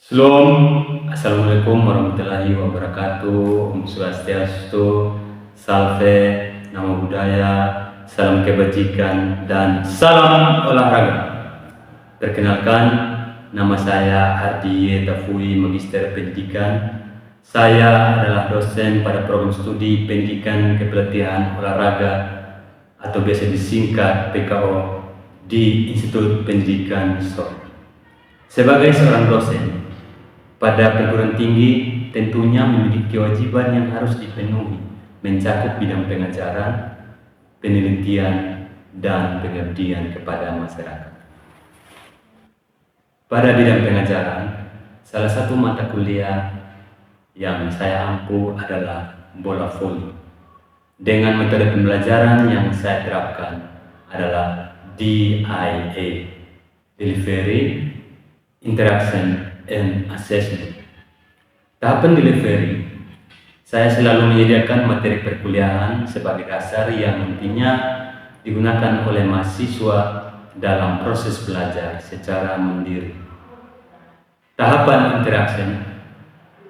Shalom, Assalamualaikum warahmatullahi wabarakatuh. Om Swastiastu, Salve, Namo Buddhaya, salam kebajikan, dan salam olahraga. Perkenalkan, nama saya Ardi Tafui, Magister Pendidikan. Saya adalah dosen pada program studi Pendidikan Kepelatihan Olahraga atau biasa disingkat PKO di Institut Pendidikan SOR. Sebagai seorang dosen pada perguruan tinggi, tentunya memiliki kewajiban yang harus dipenuhi, mencakup bidang pengajaran, penelitian, dan pengabdian kepada masyarakat. Pada bidang pengajaran, salah satu mata kuliah yang saya ampu adalah bola voli. Dengan metode pembelajaran yang saya terapkan adalah DIA, Delivery, Interaction, and Assessment. Tahapan delivery, saya selalu menyediakan materi perkuliahan sebagai dasar yang nantinya digunakan oleh mahasiswa dalam proses belajar secara mandiri. Tahapan interaction,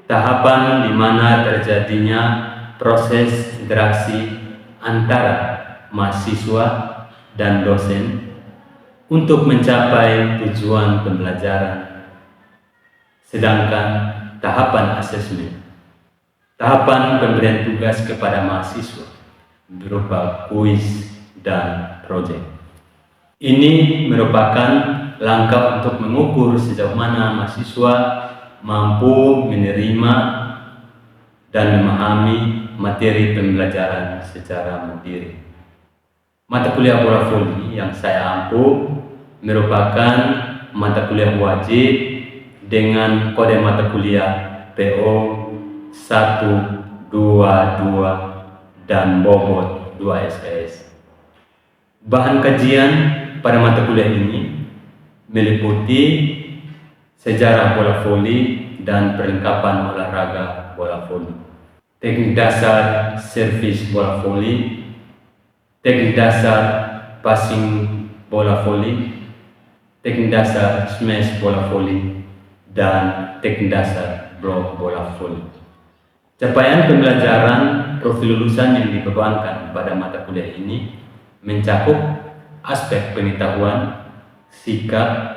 tahapan di mana terjadinya proses interaksi antara mahasiswa dan dosen untuk mencapai tujuan pembelajaran. Sedangkan tahapan asesmen, tahapan pemberian tugas kepada mahasiswa berupa kuis dan proyek. Ini merupakan langkah untuk mengukur sejauh mana mahasiswa mampu menerima dan memahami materi pembelajaran secara mandiri. Mata kuliah bola voli yang saya ampu merupakan mata kuliah wajib dengan kode mata kuliah PO 122 dan bobot 2 SKS. Bahan kajian pada mata kuliah ini meliputi sejarah bola voli dan perlengkapan olahraga bola voli, teknik dasar servis bola voli, teknik dasar passing bola voli, teknik dasar smash bola voli, dan teknik dasar blok bola voli. Capaian pembelajaran profil lulusan yang dibebankan pada mata kuliah ini mencakup aspek pengetahuan, sikap,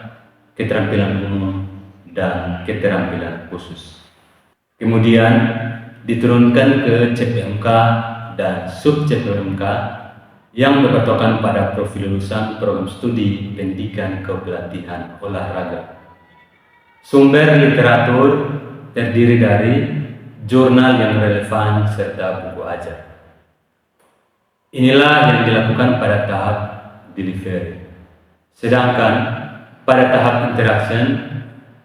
keterampilan umum, dan keterampilan khusus. Kemudian diturunkan ke CPMK dan sub CPMK yang berpatokan pada profil lulusan program studi Pendidikan Kepelatihan Olahraga. Sumber literatur terdiri dari jurnal yang relevan serta buku ajar. Inilah yang dilakukan pada tahap delivery. Sedangkan pada tahap interaction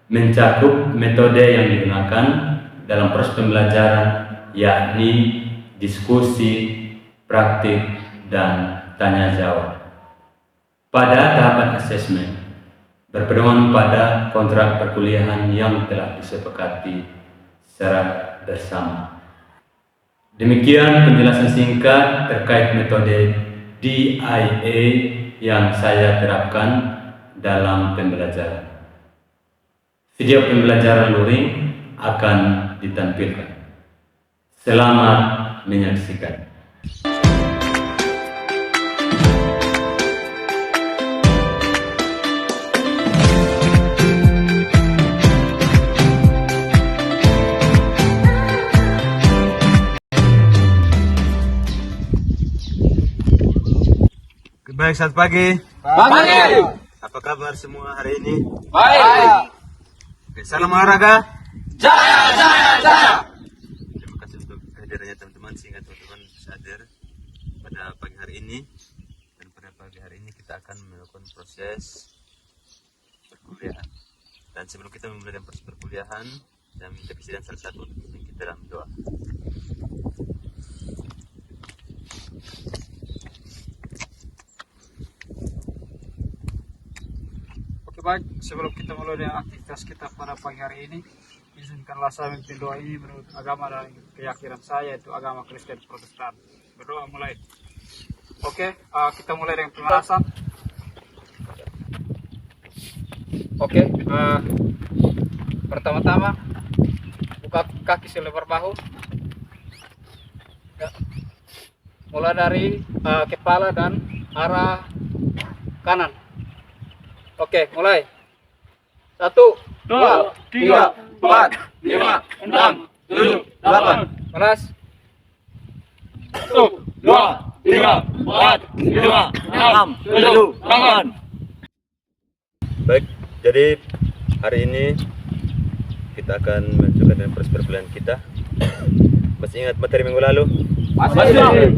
mencakup metode yang digunakan dalam proses pembelajaran, yakni diskusi, praktik, dan tanya jawab. Pada tahapan assessment berpedoman pada kontrak perkuliahan yang telah disepakati secara bersama. Demikian penjelasan singkat terkait metode DIA yang saya terapkan dalam pembelajaran. Video pembelajaran luring akan ditampilkan. Selamat menyaksikan. Baik, selamat pagi. Pagi. Apa kabar semua hari ini? Baik. Oke, salam olahraga. Jaya, jaya, jaya. Terima kasih untuk kehadirannya teman-teman, sehingga teman-teman bisa hadir pada pagi hari ini. Dan pada pagi hari ini kita akan melakukan proses perkuliahan. Dan sebelum kita memulai proses perkuliahan, saya minta kesediaan salah satu untuk kita dalam doa. Baik, sebelum kita mulai dengan aktivitas kita pada pagi hari ini, izinkanlah saya memimpin doa ini menurut agama dan keyakinan saya, yaitu agama Kristen Protestan. Berdoa mulai. Oke, kita mulai dengan pemanasan. Oke, Pertama-tama buka kaki selebar bahu. Ya. Mulai dari kepala dan arah kanan. Oke, mulai. 1, 2, 3, 4, 5, 6, 7, 8. Balas. 1, 2, 3, 4, 5, 6, 7, 8. Baik, jadi hari ini kita akan menunjukkan dengan proses perkuliahan kita. Masih ingat materi minggu lalu? Masih.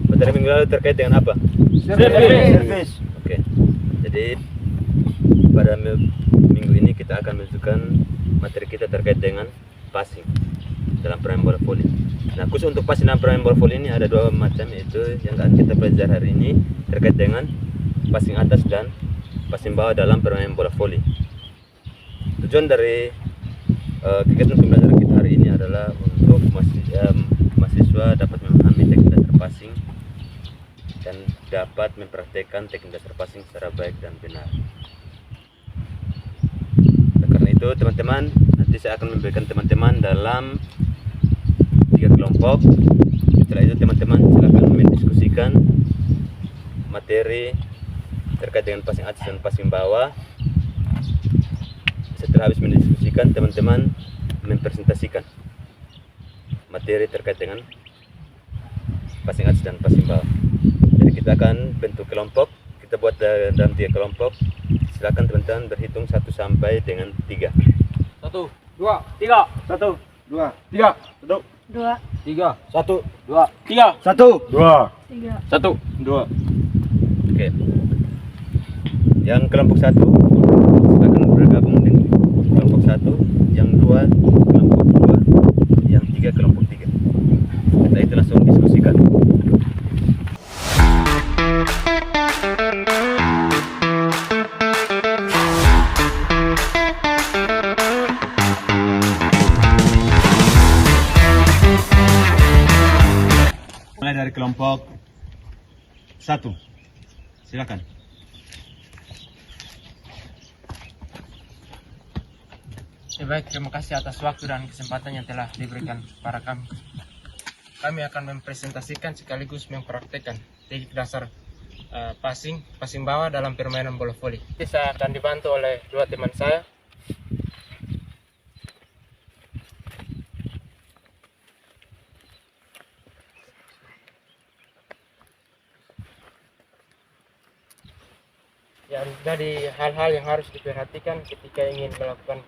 Materi minggu lalu terkait dengan apa? Servis. Oke. Jadi pada minggu ini kita akan menunjukkan materi kita terkait dengan passing dalam permainan bola voli. Nah, khusus untuk passing dalam permainan bola voli ini ada dua macam, yaitu yang akan kita pelajari hari ini terkait dengan passing atas dan passing bawah dalam permainan bola voli. Tujuan dari kegiatan pembelajaran kita hari ini adalah untuk mahasiswa dapat memahami teknik dasar passing dan dapat mempraktekkan teknik dasar passing secara baik dan benar. Nah, karena itu teman-teman, nanti saya akan memberikan teman-teman dalam 3 kelompok. Setelah itu teman-teman silakan mendiskusikan materi terkait dengan passing atas dan passing bawah. Setelah habis mendiskusikan, teman-teman mempresentasikan materi terkait dengan passing atas dan passing bawah. Jadi kita akan bentuk kelompok, kita buat dalam 3 kelompok. Silakan teman-teman berhitung 1 sampai dengan 3. 1, 2, 3. 1, 2, 3. 1, 2, 3. 1, 2, 3. 1, 2, 3. 1, 2. Oke. Yang kelompok 1 silakan bergabung dengan kelompok 1, yang 2 kelompok 2, yang 3 kelompok 3. Setelah itu langsung diskusikan. Mulai dari kelompok 1. Silakan. Ya baik, terima kasih atas waktu dan kesempatan yang telah diberikan para kami. Kami akan mempresentasikan sekaligus mempraktekkan teknik dasar passing bawah dalam permainan bola voli. Saya akan dibantu oleh 2 teman saya. Ya, jadi hal-hal yang harus diperhatikan ketika ingin melakukan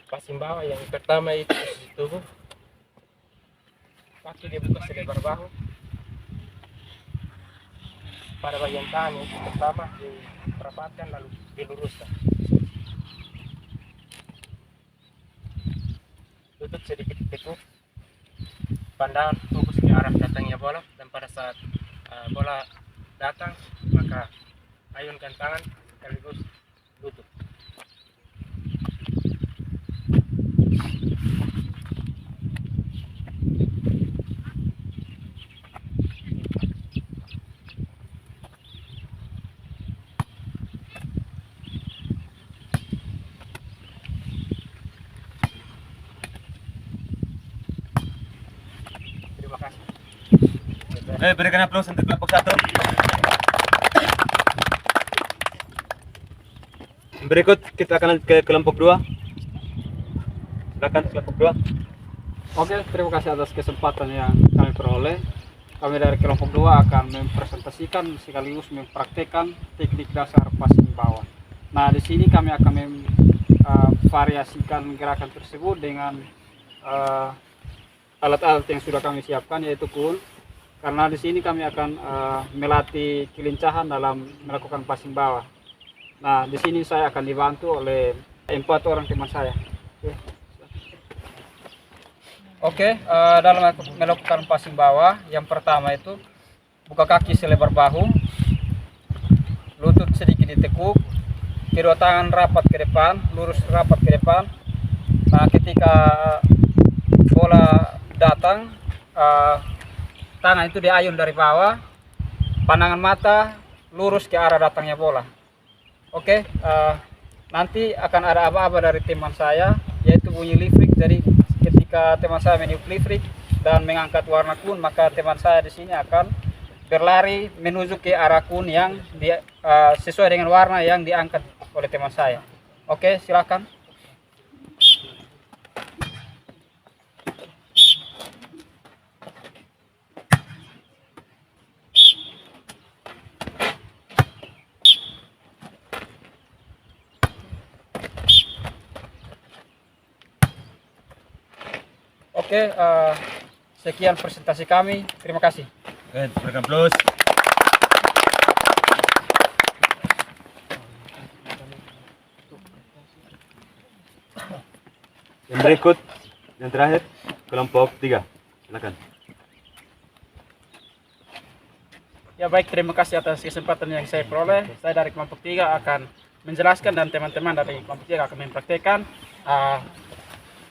passing bawah. Yang pertama itu posisi tubuh, kaki dibuka selebar bahu. Pada bagian tangan itu pertama dirapatkan lalu diluruskan. Lutut sedikit tekuk, pandangan fokus ke arah datangnya bola, dan pada saat bola datang maka ayunkan tangan sekaligus lutut. Terima kasih. Berikan aplaus untuk kelompok 1. Berikut kita akan ke kelompok 2. Silakan kelompok 2. Oke, terima kasih atas kesempatan yang kami peroleh. Kami dari kelompok 2 akan mempresentasikan sekaligus mempraktekkan teknik dasar passing bawah. Nah, di sini kami akan memvariasikan gerakan tersebut dengan alat-alat yang sudah kami siapkan, yaitu kun. Karena di sini kami akan melatih kelincahan dalam melakukan passing bawah. Nah, di sini saya akan dibantu oleh 4 orang teman saya. Oke, dalam melakukan passing bawah, yang pertama itu buka kaki selebar bahu, lutut sedikit ditekuk, kedua tangan rapat ke depan, lurus rapat ke depan. Nah, ketika bola datang, tangan itu diayun dari bawah, pandangan mata lurus ke arah datangnya bola. Oke, nanti akan ada aba-aba dari teman saya, yaitu bunyi listrik. Jadi ketika teman saya meniup listrik dan mengangkat warna kun, maka teman saya di sini akan berlari menuju ke arah kun yang sesuai dengan warna yang diangkat oleh teman saya. Oke, silakan. Oke, sekian presentasi kami. Terima kasih. Oke, berikan plus. Yang berikut, yang terakhir, kelompok 3. Silakan. Ya baik, terima kasih atas kesempatan yang saya peroleh. Saya dari kelompok 3 akan menjelaskan dan teman-teman dari kelompok 3 akan mempraktekkan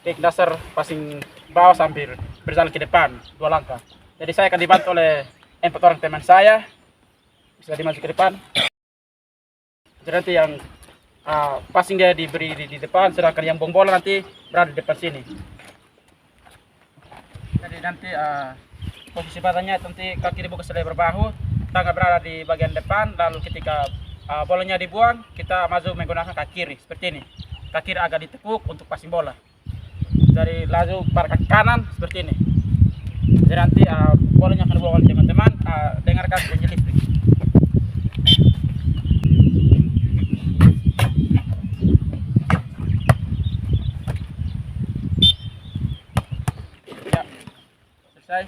teknik dasar passing bawah sambil berjalan ke depan 2 langkah. Jadi saya akan dibantu oleh 4 orang teman saya. Bisa dimaju ke depan. Jadi nanti yang passing dia diberi di depan, sedangkan yang bong bola nanti berada di depan sini. Jadi nanti posisi badannya nanti kaki dibuka selebar bahu, tangan berada di bagian depan, lalu ketika bolanya dibuang, kita maju menggunakan kaki kiri seperti ini. Kaki kiri agak ditekuk untuk passing bola. Jadi lalu pada kaki kanan seperti ini. Jadi nanti bolanya akan dibawa oleh teman-teman. Dengarkan bunyi listrik. Ya, selesai.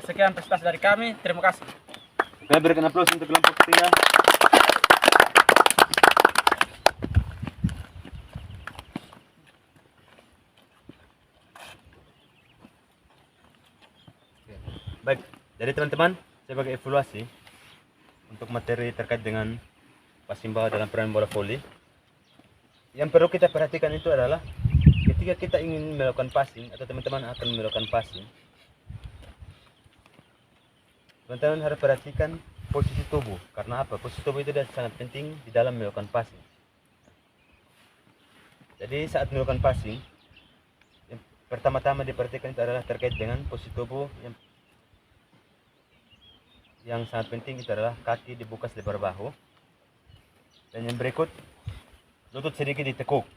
Sekian presentasi dari kami. Terima kasih. Oke, berikan aplaus untuk kelompok 3. Baik, jadi teman-teman, sebagai evaluasi untuk materi terkait dengan passing bawah dalam permainan bola voli, yang perlu kita perhatikan itu adalah ketika kita ingin melakukan passing atau teman-teman akan melakukan passing, teman-teman harus perhatikan posisi tubuh. Karena apa? Posisi tubuh itu sangat penting di dalam melakukan passing. Jadi saat melakukan passing, yang pertama-tama diperhatikan itu adalah terkait dengan posisi tubuh yang sangat penting itu adalah kaki dibuka selebar bahu, dan yang berikut lutut sedikit ditekuk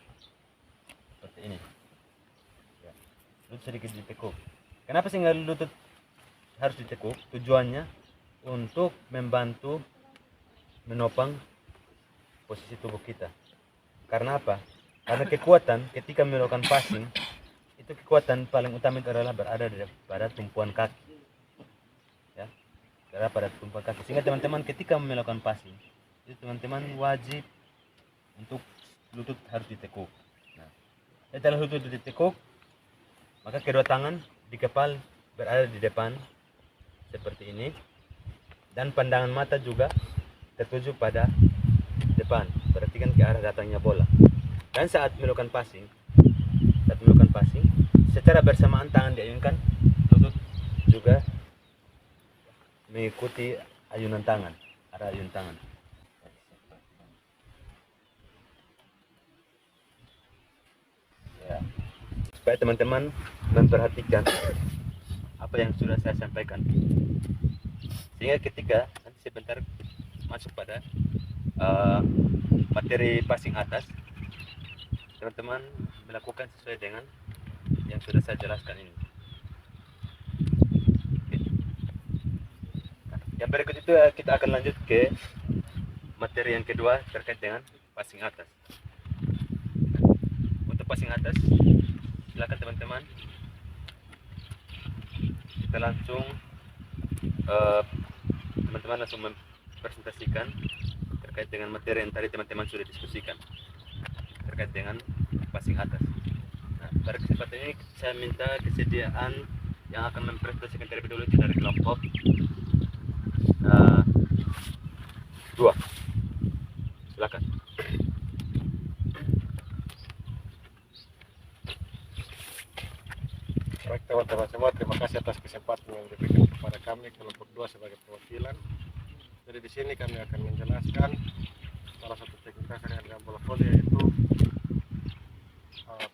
seperti ini ya, lutut sedikit ditekuk. Kenapa sehingga lutut harus ditekuk? Tujuannya untuk membantu menopang posisi tubuh kita. Karena apa? Karena kekuatan ketika melakukan passing itu, kekuatan paling utama itu adalah berada pada tumpuan kaki, pada tumpuan kaki. Sehingga teman-teman ketika melakukan passing itu teman-teman wajib untuk lutut harus ditekuk. Nah, setelah lutut ditekuk, maka kedua tangan di kepal berada di depan seperti ini, dan pandangan mata juga tertuju pada depan, perhatikan ke arah datangnya bola. Dan saat melakukan passing, secara bersamaan tangan diayunkan, lutut juga mengikuti ayunan tangan, arah ayun tangan. Ya, supaya teman-teman memperhatikan apa yang sudah saya sampaikan, sehingga ketika nanti sebentar masuk pada materi passing atas, teman-teman melakukan sesuai dengan yang sudah saya jelaskan ini. Yang berikut itu kita akan lanjut ke materi yang kedua terkait dengan passing atas. Untuk passing atas, silakan teman-teman kita langsung teman-teman langsung mempresentasikan terkait dengan materi yang tadi teman-teman sudah diskusikan terkait dengan passing atas. Nah, pada kesempatan ini saya minta kesediaan yang akan mempresentasikan terlebih dahulu itu dari kelompok 2. Silakan. Baik teman-teman semua, terima kasih atas kesempatan yang diberikan kepada kami kelompok 2 sebagai perwakilan. Jadi di sini kami akan menjelaskan salah satu teknik dasar yang dalam bola voli yaitu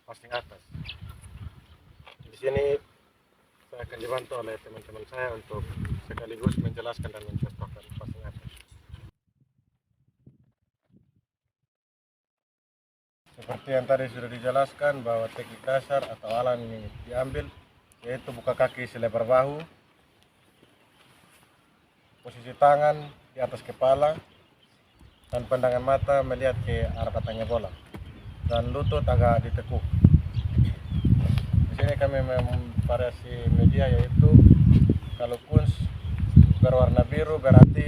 passing atas. Di sini saya akan dibantu oleh teman-teman saya untuk sekaligus menjelaskan dan mencontohkan passing atas. Seperti yang tadi sudah dijelaskan bahwa teknik dasar atau alat ini diambil yaitu buka kaki selebar bahu, posisi tangan di atas kepala, dan pandangan mata melihat ke arah datangnya bola, dan lutut agak ditekuk. Di sini kami memvariasi media yaitu kalau kunci berwarna biru berarti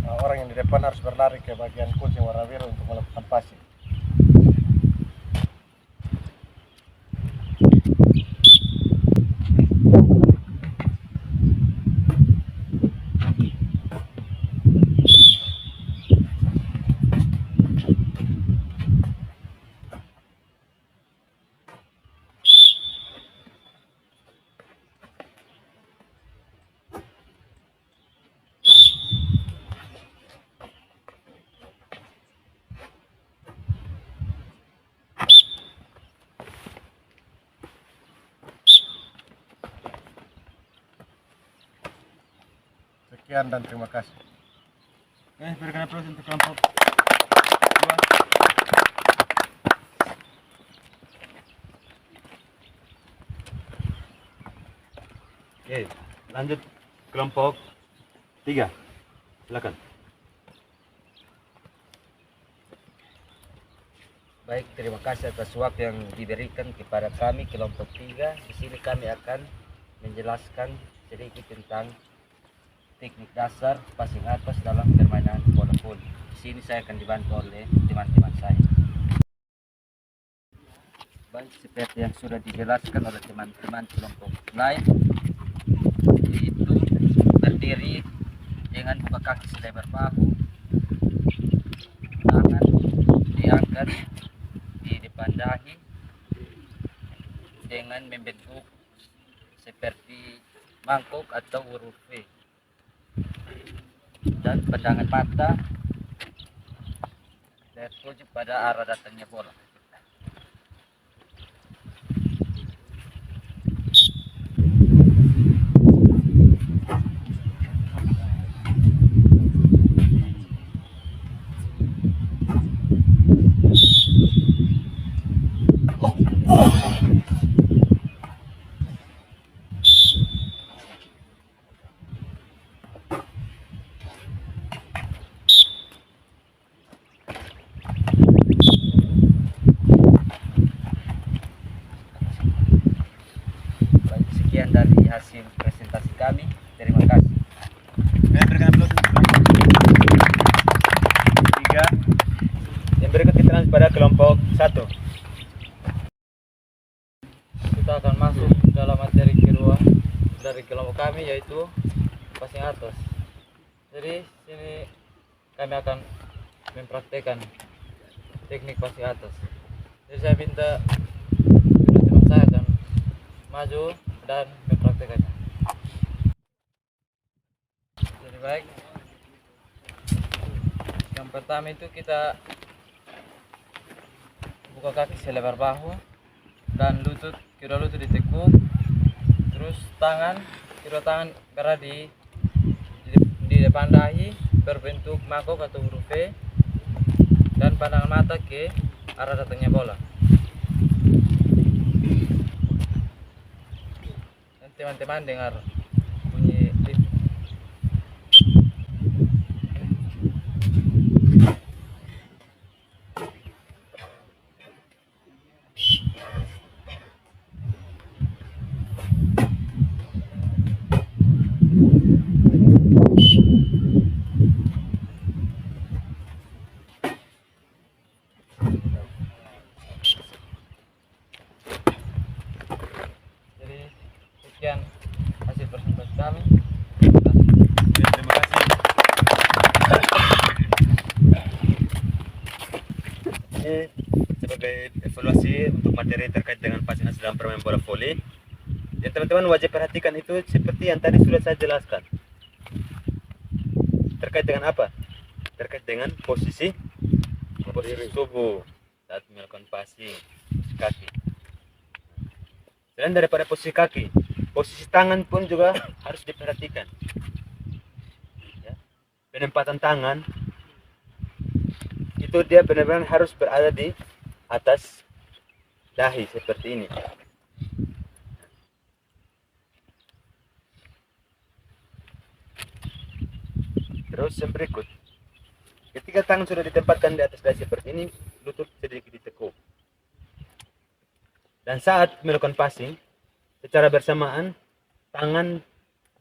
orang yang di depan harus berlari ke bagian kunci warna biru untuk melakukan passing. Sekian dan terima kasih. Berikan aplaus untuk kelompok 2. Lanjut kelompok 3. Silakan. Baik, terima kasih atas waktu yang diberikan kepada kami kelompok 3. Di sini kami akan menjelaskan sedikit tentang teknik dasar passing atas dalam permainan bola voli. Di sini saya akan dibantu oleh teman-teman saya. Baik, seperti yang sudah dijelaskan oleh teman-teman kelompok lain, yaitu berdiri dengan buka kaki selebar bahu, tangan diangkat di depan dahi dengan membentuk seperti mangkok atau huruf V, dan pandangan mata tertuju pada arah datangnya bola. Sekian dari hasil presentasi kami. Terima kasih. Berikan aplaus untuk kelompok 3. Yang berikut kita lanjut pada kelompok 1. Kita akan masuk dalam materi kedua dari kelompok kami, yaitu passing atas. Jadi sini kami akan mempraktekkan teknik passing atas. Jadi saya minta teman saya akan maju dan mempraktekannya. Jadi baik, yang pertama itu kita buka kaki selebar bahu dan kedua lutut ditekuk, terus kedua tangan berada di depan dahi berbentuk mangkok atau huruf V, dan pandangan mata ke arah datangnya bola. Dan teman-teman dengar bunyi lift. Jadi sekian hasil presentasi kami. Terima kasih. Ini sebagai evaluasi untuk materi terkait dengan passing atas dalam permainan bola voli. Yang teman-teman wajib perhatikan itu seperti yang tadi sudah saya jelaskan. Terkait dengan apa? terkait dengan posisi tubuh saat melakukan passing kaki. Selain daripada posisi kaki, posisi tangan pun juga harus diperhatikan. Ya. Penempatan tangan itu dia benar-benar harus berada di atas dahi seperti ini. Terus yang berikut, ketika tangan sudah ditempatkan di atas dahi seperti ini, lutut sedikit ditekuk. Dan saat melakukan passing, secara bersamaan tangan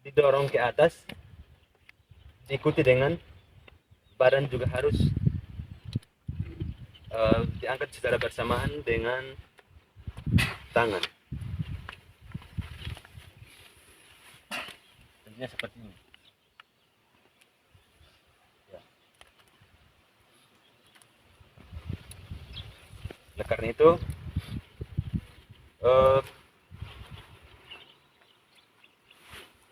didorong ke atas, diikuti dengan badan juga harus diangkat secara bersamaan dengan tangan. Tentunya seperti ini. Ya. Oleh karena itu,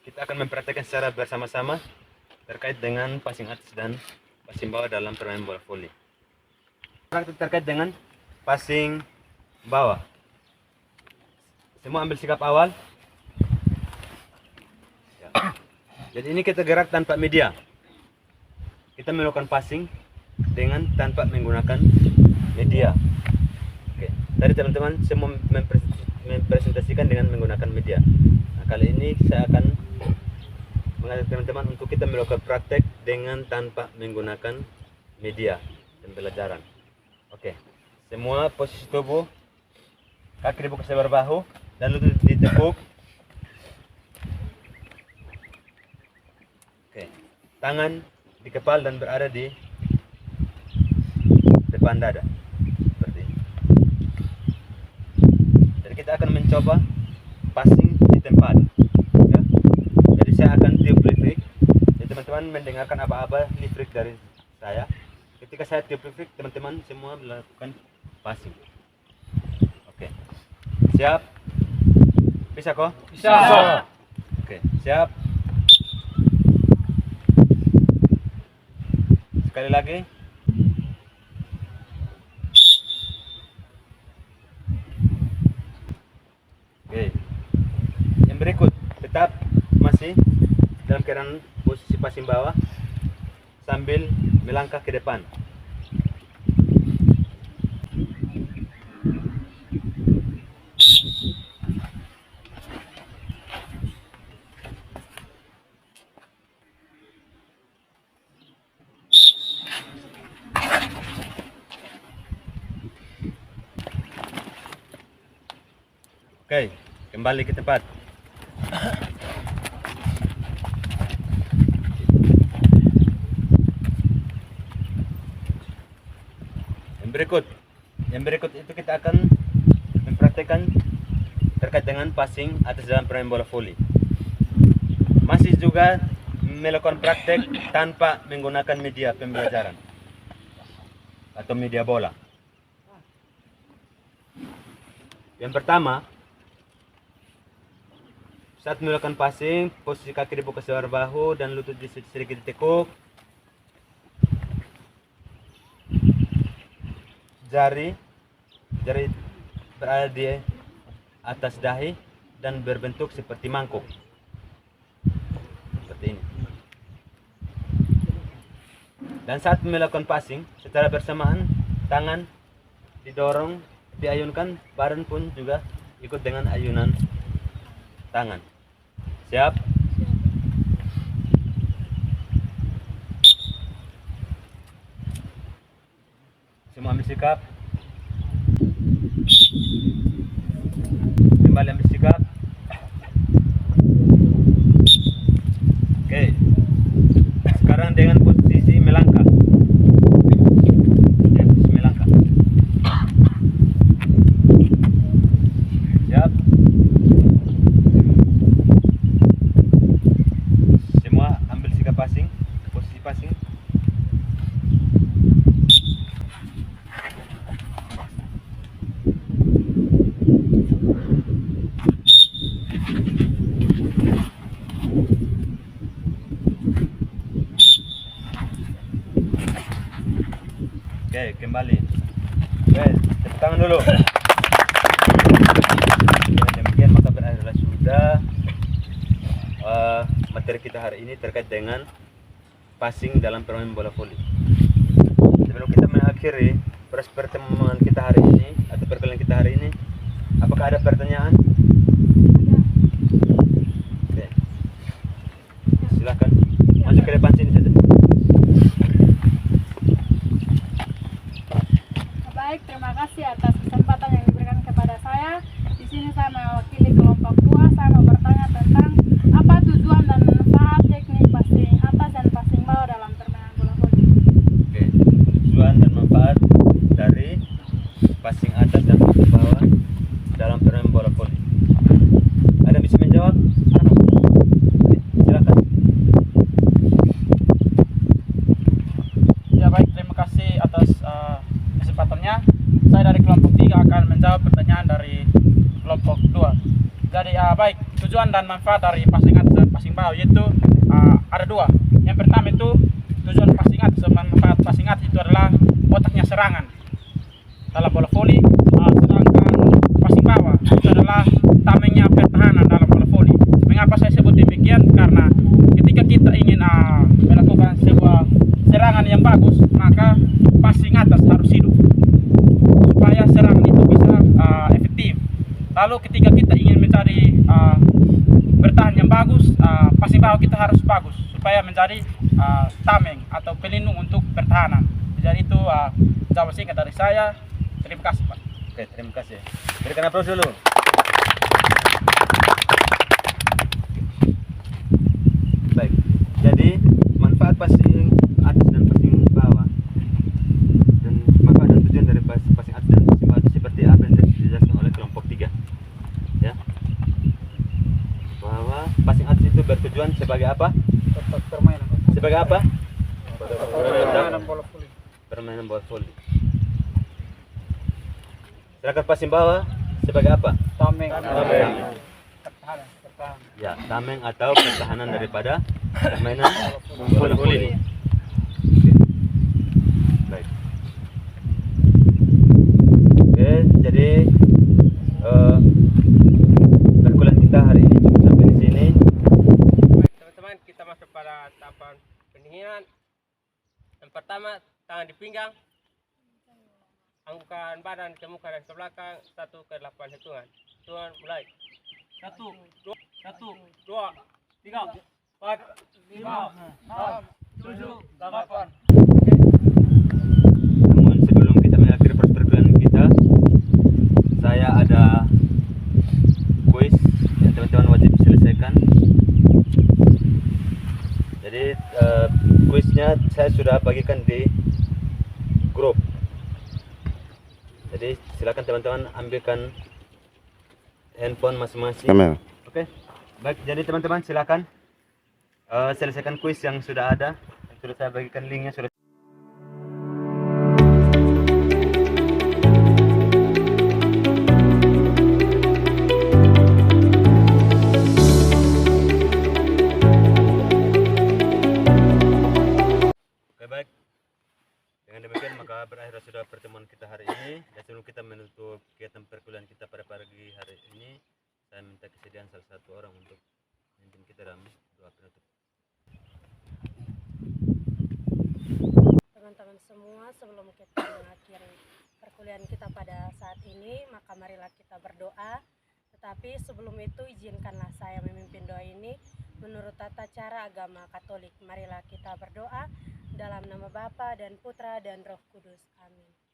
kita akan mempraktekkan secara bersama-sama terkait dengan passing atas dan passing bawah dalam permainan bola voli. Praktek terkait dengan passing bawah. Semua ambil sikap awal. Ya. Jadi ini kita gerak tanpa media. Kita melakukan passing dengan tanpa menggunakan media. Oke. Tadi teman-teman semua mempresentasikan dengan menggunakan media. Nah, kali ini saya akan mengajak teman-teman untuk kita melakukan praktek dengan tanpa menggunakan media pembelajaran. Oke, semua posisi tubuh, kaki dibuka selebar bahu dan lutut ditekuk. Oke, tangan di kepala dan berada di depan dada seperti ini. Jadi kita akan mencoba passing di tempat. Ya. Jadi saya akan tiup listrik. Jadi teman-teman mendengarkan apa-apa listrik dari saya. Ketika saya tiup listrik, teman-teman semua melakukan passing. Oke. Siap? Bisa kok? Bisa. Oke, siap. Sekali lagi. Oke. Yang berikut, tetap masih dalam keadaan posisi passing bawah sambil melangkah ke depan. Oke, kembali ke tempat. Yang berikut itu kita akan mempraktekkan terkait dengan passing atas dalam permainan bola voli. Masih juga melakukan praktek tanpa menggunakan media pembelajaran atau media bola. Yang pertama, saat melakukan passing, posisi kaki dibuka selebar bahu dan lutut sedikit ditekuk. Jari berada di atas dahi dan berbentuk seperti mangkuk. Seperti ini. Dan saat melakukan passing, secara bersamaan tangan didorong, diayunkan, badan pun juga ikut dengan ayunan tangan. Siap? Semua ambil sikap. Kembali ambil sikap. Oke. Sekarang dengan posisi melangkah. Ya, posisi melangkah. Siap. Semua ambil sikap passing, posisi passing. Oke, kembali. Oke, tepuk tangan dulu. Demikian maka berakhirlah sudah materi kita hari ini terkait dengan passing dalam permainan bola voli. Sebelum kita mengakhiri pertemuan kita hari ini atau perkuliahan kita hari ini, apakah ada pertanyaan? Oke. Silakan masuk ke depan sini saja. Baik, terima kasih atas kesempatan yang diberikan kepada saya. Di sini saya mewakili kelompok 2. Saya mau bertanya tentang apa tujuan dan manfaat teknik passing atas dan passing bawah dalam permainan bola voli. Oke. Tujuan dan manfaat dari passing atas dan passing bawah dalam permainan bola voli. Ada bisa menjawab? Oke, silakan. Ya baik, terima kasih atas kesempatannya. Saya dari kelompok 3 akan menjawab pertanyaan dari kelompok 2. Jadi baik, tujuan dan manfaat dari passing atas dan passing bawah yaitu ada dua. Yang pertama itu tujuan passing atas dan manfaat passing atas itu adalah otaknya serangan dalam bola voli, sedangkan passing bawah itu adalah tamengnya pertahanan dalam bola voli. Mengapa saya sebut demikian? Karena ketika kita ingin melakukan sebuah serangan yang bagus, maka passing atas harus hidup supaya serangan itu bisa efektif. Lalu ketika kita ingin mencari bertahan yang bagus, passing bawah kita harus bagus supaya menjadi tameng atau pelindung untuk pertahanan. Jadi itu jawaban singkat dari saya. Terima kasih, Pak. Oke, terima kasih. Berikan aplaus dulu. Baik. Jadi manfaat passing atas dan passing bawah dan manfaat dan tujuan dari passing atas dan passing bawah itu seperti apa yang dijelaskan oleh kelompok 3. Ya. Bahwa passing atas itu bertujuan sebagai apa? Permainan. Sebagai apa? Permainan bola voli. Permainan bola voli. Sedangkan passing bawah sebagai apa? Tameng. Tameng. Pertahanan. Ya, tameng atau pertahanan daripada permainan bola voli ini. Oke. Baik. Oke, jadi perkuliahan kita hari ini cukup sampai di sini. Baik, teman-teman, kita masuk pada tahapan pendinginan. Yang pertama, tangan di pinggang, anggukan badan ke muka dan ke belakang, 1 ke 8 hitungan. Hitungan mulai. 1, 2, 3, 4, 5, 6, 7, 8. Namun sebelum kita mengakhiri perkuliahan kita, saya ada kuis yang teman-teman wajib selesaikan. Jadi kuisnya saya sudah bagikan di grup. Jadi silakan teman-teman ambilkan handphone masing-masing. Oke. Baik, jadi teman-teman silakan selesaikan kuis yang sudah ada. Yang sudah saya bagikan linknya sudah. Oke, baik. Dengan demikian maka berakhir sudah pertemuan kita hari ini. Dan sebelum kita menutup kegiatan perkuliahan kita pada pagi hari ini, saya minta kesediaan salah satu orang untuk memimpin kita dalam doa penutup. Teman-teman semua, sebelum kita mengakhiri perkuliahan kita pada saat ini, maka marilah kita berdoa. Tetapi sebelum itu izinkanlah saya memimpin doa ini menurut tata cara agama Katolik. Marilah kita berdoa dalam nama Bapa dan Putra dan Roh Kudus. Amin.